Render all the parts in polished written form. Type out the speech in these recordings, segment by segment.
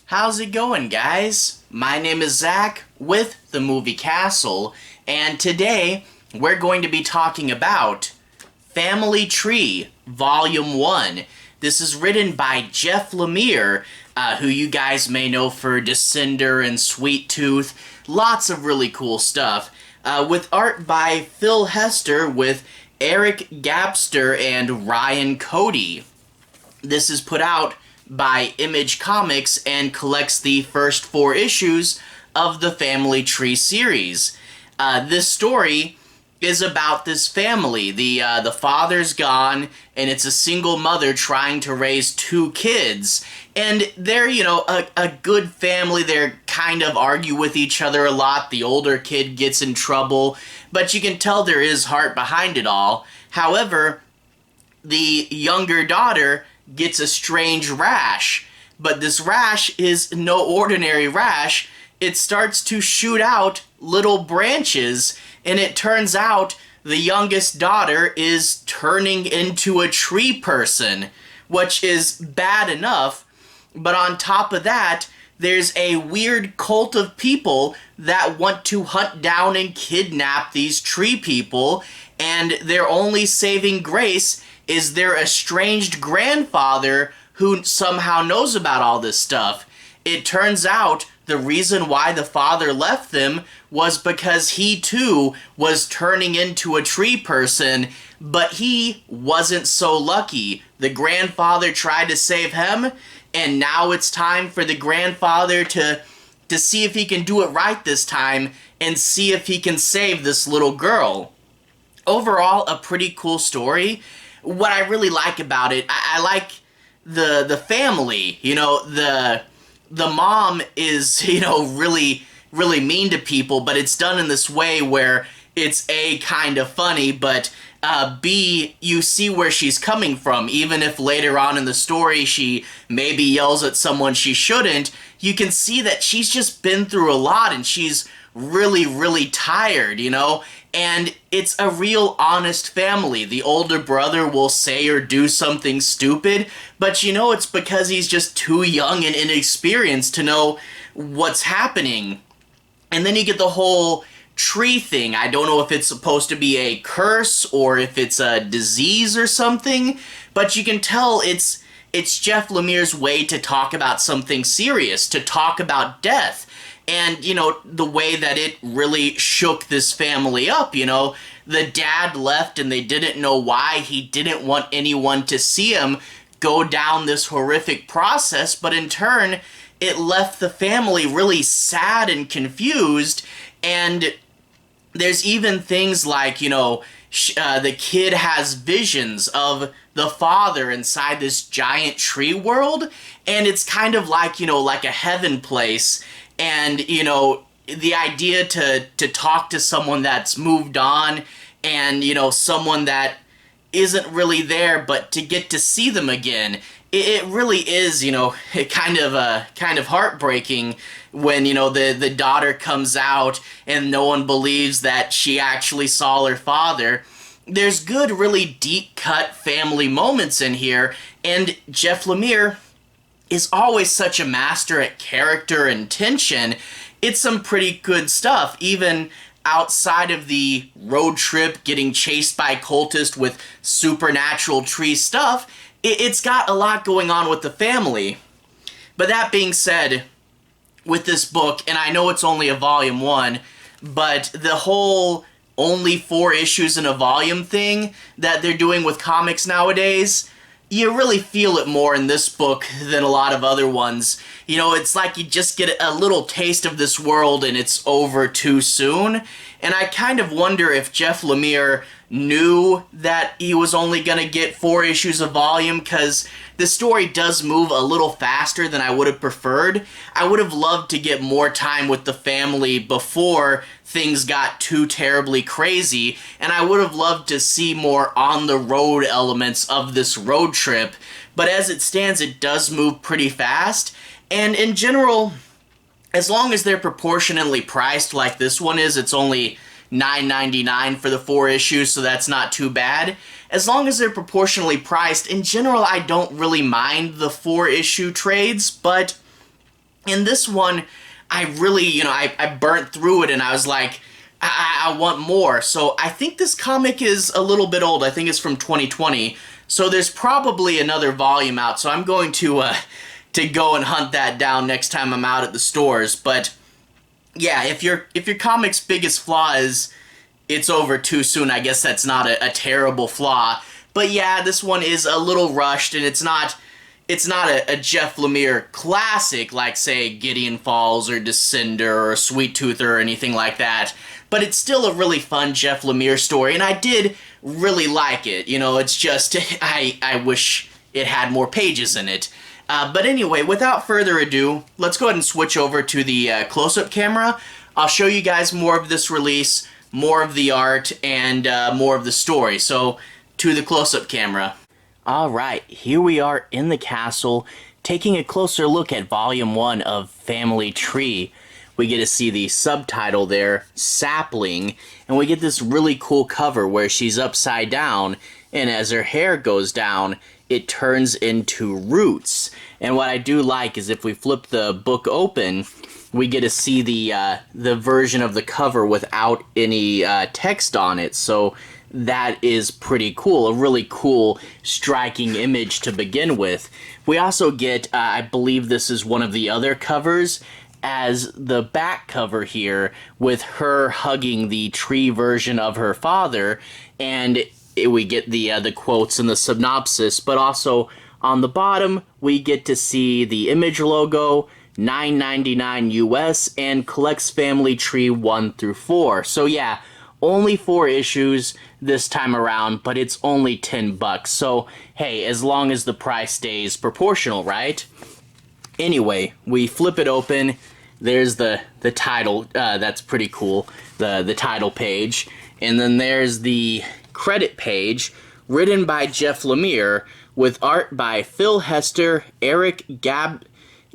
How's it going, guys? My name is Zach with the Movie Castle, and today we're going to be talking about Family Tree, Volume 1. This is written by Jeff Lemire, who you guys may know for Descender and Sweet Tooth. Lots of really cool stuff. With art by Phil Hester with Eric Gapstur and Ryan Cody. This is put out by Image Comics and collects the first 4 issues of the Family Tree series. This story is about this family. The father's gone, and it's a single mother trying to raise 2 kids. And they're, a good family. They're kind of argue with each other a lot. The older kid gets in trouble, but you can tell there is heart behind it all. However, the younger daughter gets a strange rash, but this rash is no ordinary rash. It starts to shoot out little branches, and it turns out the youngest daughter is turning into a tree person, which is bad enough, but on top of that, there's a weird cult of people that want to hunt down and kidnap these tree people, and their only saving grace is their estranged grandfather who somehow knows about all this stuff. It turns out the reason why the father left them was because he too was turning into a tree person, but he wasn't so lucky. The grandfather tried to save him, and now it's time for the grandfather to see if he can do it right this time and see if he can save this little girl. Overall, a pretty cool story. What I really like about it, I like the family. The mom is, really mean to people, but it's done in this way where it's A, kind of funny, but B, you see where she's coming from. Even if later on in the story she maybe yells at someone she shouldn't, you can see that she's just been through a lot and she's really tired, And it's a real honest family. The older brother will say or do something stupid, but it's because he's just too young and inexperienced to know what's happening. And then you get the whole tree thing. I don't know if it's supposed to be a curse or if it's a disease or something, but you can tell it's Jeff Lemire's way to talk about something serious, to talk about death. And, the way that it really shook this family up, the dad left and they didn't know why. He didn't want anyone to see him go down this horrific process, but in turn, it left the family really sad and confused. And there's even things like, the kid has visions of the father inside this giant tree world, and it's kind of like, like a heaven place. And, the idea to talk to someone that's moved on and, someone that isn't really there, but to get to see them again, it really is, kind of heartbreaking when, the daughter comes out and no one believes that she actually saw her father. There's good, really deep-cut family moments in here, and Jeff Lemire is always such a master at character and tension. It's some pretty good stuff, even outside of the road trip, getting chased by cultists with supernatural tree stuff. It's got a lot going on with the family. But that being said, with this book, and I know it's only a volume 1, but the whole only 4 issues in a volume thing that they're doing with comics nowadays, you really feel it more in this book than a lot of other ones. It's like you just get a little taste of this world and it's over too soon. And I kind of wonder if Jeff Lemire knew that he was only going to get 4 issues a volume, because the story does move a little faster than I would have preferred. I would have loved to get more time with the family before things got too terribly crazy, and I would have loved to see more on-the-road elements of this road trip, but as it stands, it does move pretty fast, and in general, as long as they're proportionately priced like this one is, it's only $9.99 for the 4 issues, so that's not too bad. As long as they're proportionally priced, in general, I don't really mind the 4-issue trades, but And this one, I really, I burnt through it and I was like, I want more. So I think this comic is a little bit old. I think it's from 2020. So there's probably another volume out. So I'm going to go and hunt that down next time I'm out at the stores. But yeah, if your comic's biggest flaw is it's over too soon, I guess that's not a terrible flaw. But yeah, this one is a little rushed, and it's not a Jeff Lemire classic like, say, Gideon Falls or Descender or Sweet Tooth or anything like that. But it's still a really fun Jeff Lemire story, and I did really like it. It's just, I wish it had more pages in it. But anyway, without further ado, let's go ahead and switch over to the close-up camera. I'll show you guys more of this release, more of the art, and more of the story. So, to the close-up camera. Alright, here we are in the castle, taking a closer look at Volume 1 of Family Tree. We get to see the subtitle there, Sapling, and we get this really cool cover where she's upside down, and as her hair goes down, it turns into roots. And what I do like is if we flip the book open, we get to see the version of the cover without any text on it. So that is pretty cool. A really cool, striking image to begin with. We also get, I believe this is one of the other covers, as the back cover here with her hugging the tree version of her father, and we get the quotes and the synopsis, but also on the bottom we get to see the image logo, $9.99 US, and collects Family Tree 1 through 4. So yeah, only 4 issues this time around, but it's only $10. So hey, as long as the price stays proportional, right? Anyway, we flip it open. There's the title. That's pretty cool. The title page, and then there's the credit page, written by Jeff Lemire, with art by Phil Hester, Eric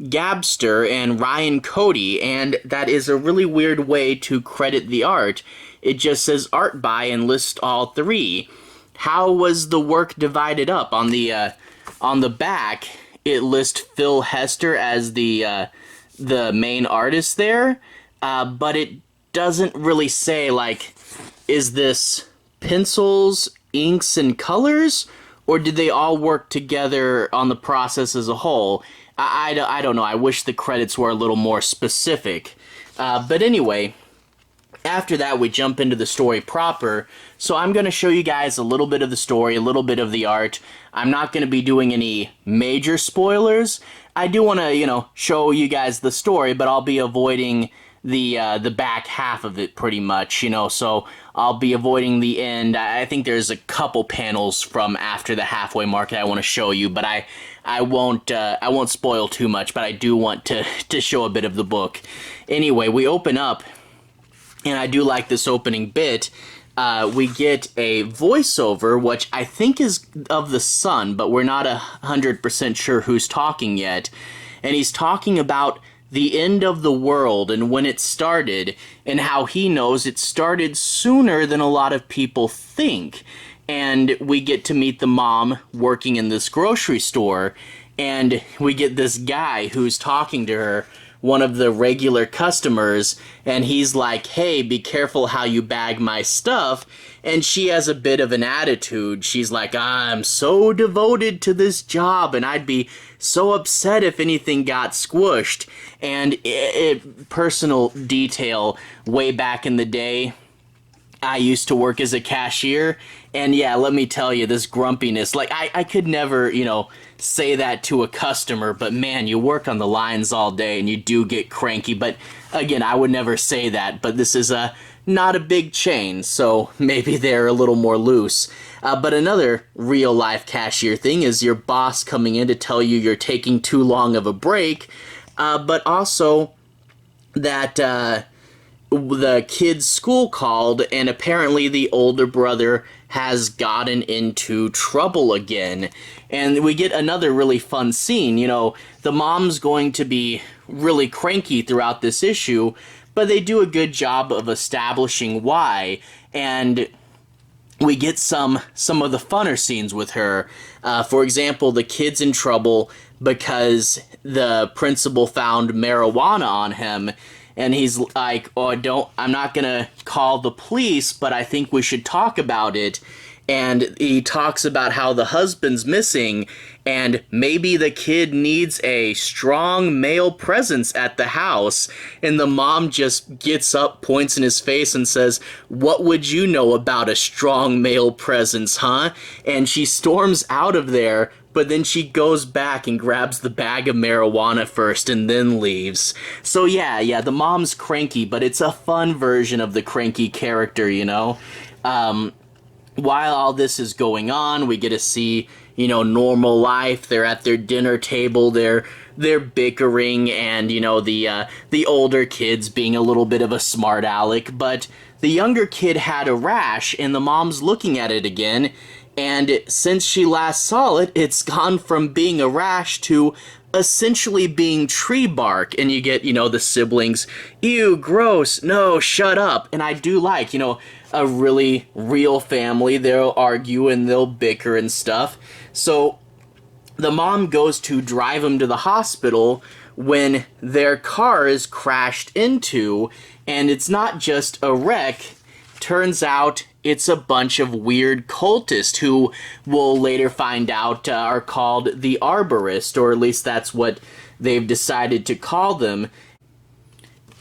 Gapstur, and Ryan Cody. And that is a really weird way to credit the art. It just says art by and lists all 3. How was the work divided up? On the back, it lists Phil Hester as the main artist there, but it doesn't really say, like, is this pencils, inks, and colors, or did they all work together on the process as a whole? I don't know. I wish the credits were a little more specific. But anyway, after that, we jump into the story proper. So I'm going to show you guys a little bit of the story, a little bit of the art. I'm not going to be doing any major spoilers. I do want to, show you guys the story, but I'll be avoiding the back half of it pretty much, so I'll be avoiding the end. I think there's a couple panels from after the halfway mark that I want to show you, but I won't spoil too much, but I do want to show a bit of the book. Anyway, we open up, and I do like this opening bit. We get a voiceover, which I think is of the son, but we're not 100% sure who's talking yet. And he's talking about the end of the world and when it started, and how he knows it started sooner than a lot of people think. And we get to meet the mom working in this grocery store, and we get this guy who's talking to her, one of the regular customers, and he's like, hey, be careful how you bag my stuff. And she has a bit of an attitude. She's like, I'm so devoted to this job, and I'd be so upset if anything got squished. And personal detail, way back in the day, I used to work as a cashier, and yeah, let me tell you, this grumpiness, like, I could never, say that to a customer, but man, you work on the lines all day, and you do get cranky. But again, I would never say that, but this is not a big chain, so maybe they're a little more loose. But another real-life cashier thing is your boss coming in to tell you you're taking too long of a break, but also that the kid's school called, and apparently the older brother has gotten into trouble again. And we get another really fun scene. The mom's going to be really cranky throughout this issue, but they do a good job of establishing why. And we get some of the funner scenes with her. For example, the kid's in trouble because the principal found marijuana on him. And he's like, oh, I'm not gonna call the police, but I think we should talk about it. And he talks about how the husband's missing, and maybe the kid needs a strong male presence at the house. And the mom just gets up, points in his face, and says, "What would you know about a strong male presence, huh?" And she storms out of there, but then she goes back and grabs the bag of marijuana first and then leaves. So yeah, the mom's cranky, but it's a fun version of the cranky character, you know? While all this is going on, we get to see, normal life. They're at their dinner table, they're bickering, and, the older kid's being a little bit of a smart aleck, but the younger kid had a rash, and the mom's looking at it again, and since she last saw it, it's gone from being a rash to essentially being tree bark. And you get, the siblings, ew, gross, no, shut up. And I do like, a really real family. They'll argue and they'll bicker and stuff. So the mom goes to drive them to the hospital when their car is crashed into, and it's not just a wreck. Turns out it's a bunch of weird cultists who we'll later find out are called the Arborists, or at least that's what they've decided to call them.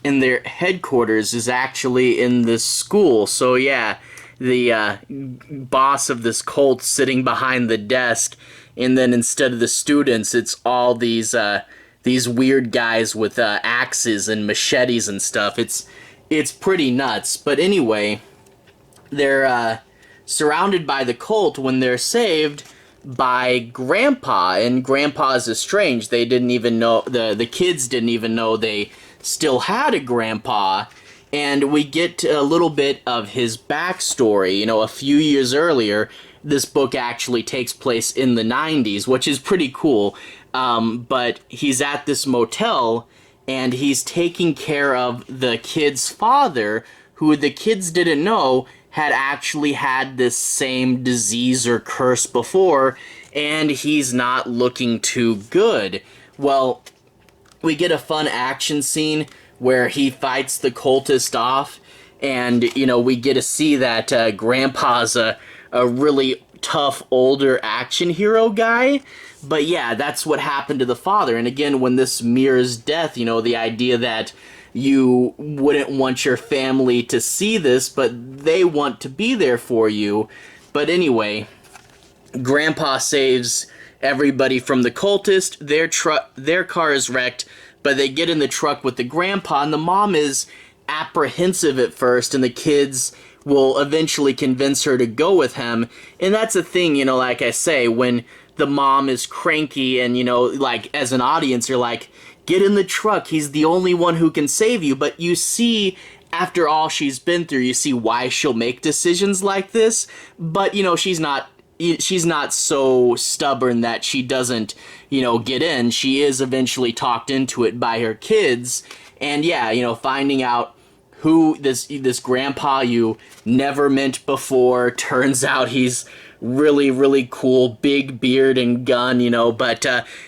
And their headquarters is actually in this school. So yeah, the boss of this cult sitting behind the desk, and then instead of the students, it's all these weird guys with axes and machetes and stuff. It's pretty nuts. But anyway, they're surrounded by the cult when they're saved by Grandpa, and Grandpa's estranged. They didn't even know, the kids didn't even know they still had a grandpa, and we get a little bit of his backstory. A few years earlier, this book actually takes place in the 90s, which is pretty cool, but he's at this motel, and he's taking care of the kid's father, who the kids didn't know had actually had this same disease or curse before, and he's not looking too good. Well, we get a fun action scene where he fights the cultist off, and, we get to see that Grandpa's a really tough, older action hero guy. But yeah, that's what happened to the father. And again, when this mirrors death, the idea that you wouldn't want your family to see this, but they want to be there for you. But anyway, Grandpa saves everybody from the cultist. Their car is wrecked, but they get in the truck with the grandpa, and the mom is apprehensive at first, and the kids will eventually convince her to go with him. And that's the thing, like I say, when the mom is cranky and, like, as an audience, you're like, get in the truck, he's the only one who can save you. But you see, after all she's been through, you see why she'll make decisions like this. But, she's not so stubborn that she doesn't, get in. She is eventually talked into it by her kids. And yeah, finding out who this grandpa you never met before, turns out he's really, really cool, big beard and gun, but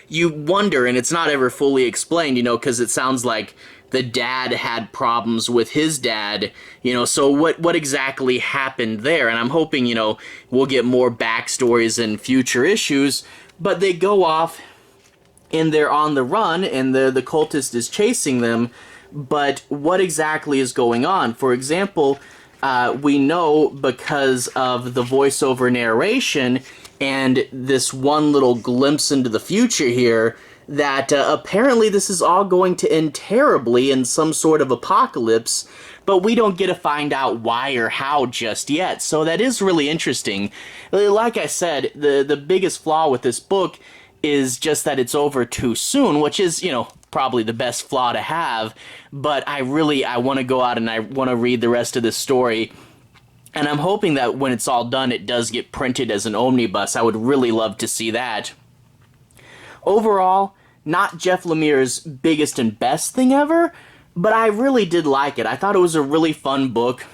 you wonder, and it's not ever fully explained, because it sounds like the dad had problems with his dad, so what exactly happened there? And I'm hoping, we'll get more backstories in future issues. But they go off, and they're on the run, and the cultist is chasing them. But what exactly is going on? For example, we know because of the voiceover narration and this one little glimpse into the future here, that apparently this is all going to end terribly in some sort of apocalypse, but we don't get to find out why or how just yet. So that is really interesting. Like I said, the biggest flaw with this book is just that it's over too soon, which is, probably the best flaw to have. But I want to go out and I want to read the rest of this story. And I'm hoping that when it's all done, it does get printed as an omnibus. I would really love to see that. Overall, not Jeff Lemire's biggest and best thing ever, but I really did like it. I thought it was a really fun book.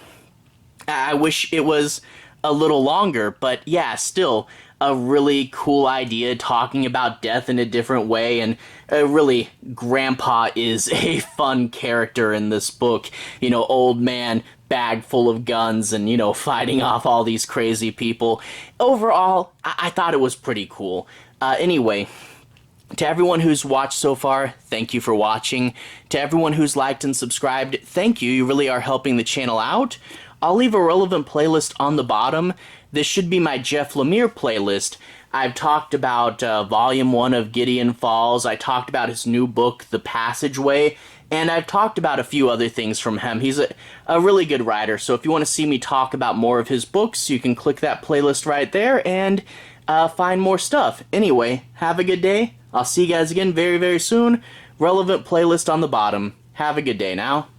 I wish it was a little longer, but yeah, still, a really cool idea, talking about death in a different way, and really, Grandpa is a fun character in this book. You know, old man, bag full of guns, and, you know, fighting off all these crazy people. Overall, I thought it was pretty cool. Anyway, to everyone who's watched so far, thank you for watching. To everyone who's liked and subscribed, thank you. You really are helping the channel out. I'll leave a relevant playlist on the bottom. This should be my Jeff Lemire playlist. I've talked about Volume 1 of Gideon Falls. I talked about his new book, The Passageway. And I've talked about a few other things from him. He's a really good writer. So if you want to see me talk about more of his books, you can click that playlist right there and find more stuff. Anyway, have a good day. I'll see you guys again very, very soon. Relevant playlist on the bottom. Have a good day now.